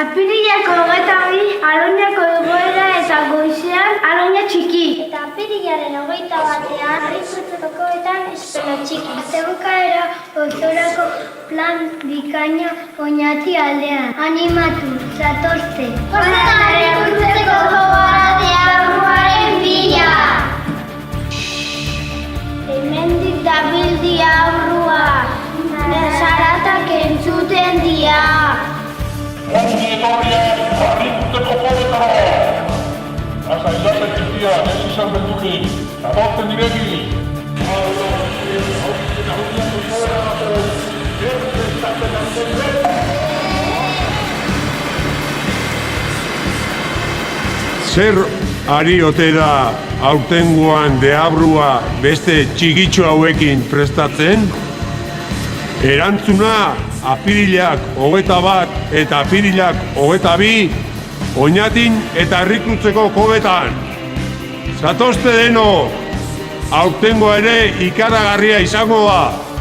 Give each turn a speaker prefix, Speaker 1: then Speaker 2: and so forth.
Speaker 1: Apirilako 22 Aroñako egoera eta goizean Aroña txiki.
Speaker 2: Eta apirilaren 21ean Arrikutzeko koetan Espela txiki.
Speaker 1: Astebukaera Osorako plan bikaina Oñati aldean. Animatu, zatozte.
Speaker 2: Goazen Arrikutzeko gogora deabruaren bila!
Speaker 1: Hemendik dabil diabrua. Zaratak entzuten dia.
Speaker 3: Ongi etorriak Arrikutzeko koetara! Lasai txikia, ez izan beldurrik, aborten diregi!
Speaker 4: Zer ari ote da aurtengoan deabrua beste txikitxo hauekin prestatzen? Erantzuna apirilak 21 eta apirilak 22 Oñatin eta Arrikutzeko kobetan. Zatozte deno, aurtengo ere ikaragarria izango da.